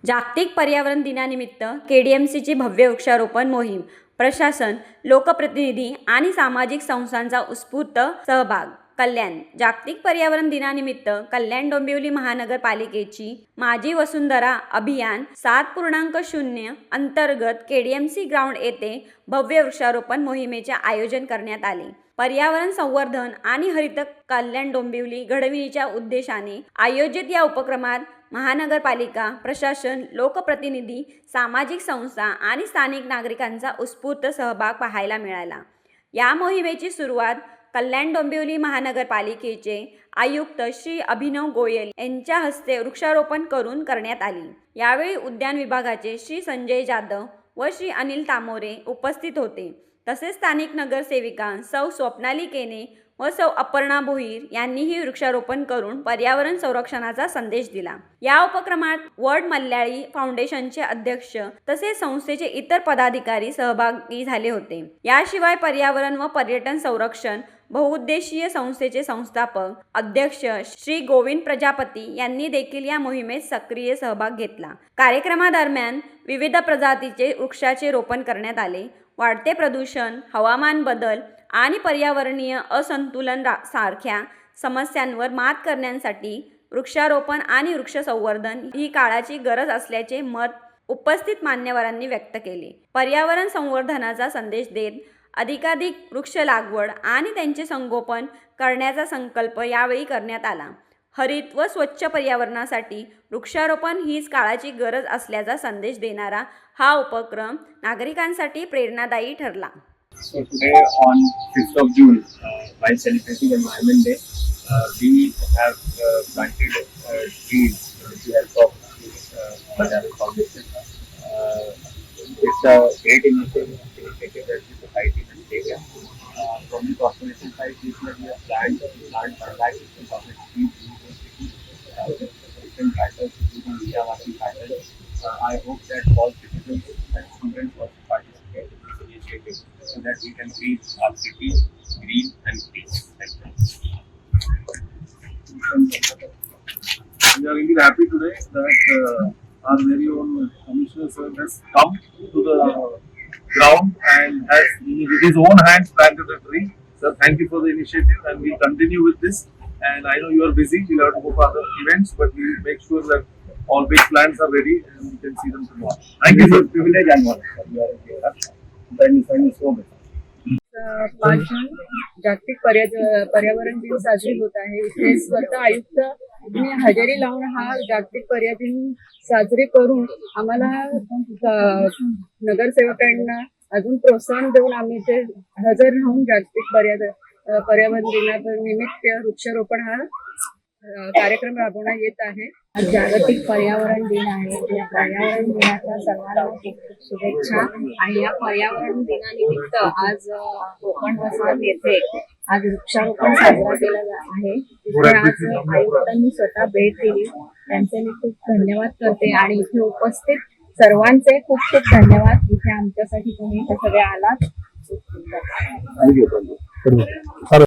जागतिक पर्यावरण दिनानिमित्त KDMCची भव्य वृक्षारोपण मोहीम, प्रशासन, लोकप्रतिनिधी आणि सामाजिक संस्थांचा उत्स्फूर्त सहभाग. कल्याण. जागतिक पर्यावरण दिनानिमित्त कल्याण डोंबिवली महानगरपालिकेची माझी वसुंधरा अभियान 7.0 अंतर्गत KDMC ग्राउंड येथे भव्य वृक्षारोपण मोहिमेचे आयोजन करण्यात आले. पर्यावरण संवर्धन आणि हरित कल्याण डोंबिवली घडविण्याच्या उद्देशाने आयोजित या उपक्रमात महानगरपालिका, प्रशासन, लोकप्रतिनिधी, सामाजिक संस्था आणि स्थानिक नागरिकांचा उत्स्फूर्त सहभाग पाहायला मिळाला. या मोहिमेची सुरुवात कल्याण डोंबिवली महानगरपालिकेचे आयुक्त श्री अभिनव गोयल यांच्या हस्ते वृक्षारोपण करून करण्यात आली. यावेळी उद्यान विभागाचे श्री संजय जाधव व श्री अनिल तामोरे उपस्थित होते. तसेच स्थानिक नगरसेविका सौ स्वप्नाली केने व सौ अपर्णा भोईर यांनीही वृक्षारोपण करून पर्यावरण संरक्षणाचा संदेश दिला. या उपक्रमात वर्ल्ड मल्याळी फाउंडेशनचे अध्यक्ष तसेच संस्थेचे इतर पदाधिकारी सहभागी झाले होते. याशिवाय पर्यावरण व पर्यटन संरक्षण बहुउद्देशीय संस्थेचे संस्थापक अध्यक्ष श्री गोविंद प्रजापती यांनी देखील या मोहिमेत सक्रिय सहभाग घेतला. कार्यक्रमादरम्यान विविध प्रजातीचे वृक्षाचे रोपण करण्यात आले. वाढते प्रदूषण, हवामान बदल आणि पर्यावरणीय असंतुलन सारख्या समस्यांवर मात करण्यासाठी वृक्षारोपण आणि वृक्ष संवर्धन ही काळाची गरज असल्याचे मत उपस्थित मान्यवरांनी व्यक्त केले. पर्यावरण संवर्धनाचा संदेश देत अधिकाधिक वृक्ष लागवड आणि त्यांचे संगोपन करण्याचा संकल्प यावेळी करण्यात आला. हरित व स्वच्छ पर्यावरणासाठी वृक्षारोपण हीच काळाची गरज असल्याचा संदेश देणारा हा उपक्रम नागरिकांसाठी प्रेरणादायी ठरला. So today on 5th of June, while celebrating Environment Day, we have planted trees with the help of Bajaj Foundation. It's a great initiative that the society has taken. From the corporation side, this year we have plant 1,60,000 trees in the city, different patterns, including Miyawaki patterns. I hope that all citizens and students also participate in this initiative, so that we can keep our city green and clean. We are really happy today that our very own Commissioner sir has come to the ground and has with his own hands planted a tree. Sir, thank you for the initiative, and we'll continue with this. And I know you are busy, you'll have to go for other events, but we'll make sure that all big plans are ready and we can see them tomorrow. Thank you, sir. Privilege and honor. You are here. Thank you so much. 5 जून जागतिक पर्यावरण दिन साजरी होत आहे. इथे स्वतः आयुक्त हजेरी लावून हा जागतिक पर्यावरण दिन साजरे करून आम्हाला नगरसेवकांना अजून प्रोत्साहन देऊन आम्ही इथे हजर राहून जागतिक पर्यावरण दिनानिमित्त वृक्षारोपण हा कार्यक्रम राबवण्यात येत आहे. आज जागतिक पर्यावरण दिन आहे. या पर्यावरण दिनाच्या सर्वांना खूप शुभेच्छा. आणि या पर्यावरण दिनानिमित्त आज कोकण वसाहत येथे आज वृक्षारोपण साजरा केला आहे. तिथे आज आयुक्तांनी स्वतः भेट दिली, त्यांचे मी खूप धन्यवाद करते. आणि इथे उपस्थित सर्वांचे खूप खूप धन्यवाद. इथे आमच्यासाठी तुम्ही इथे सगळे आलात. Thank you.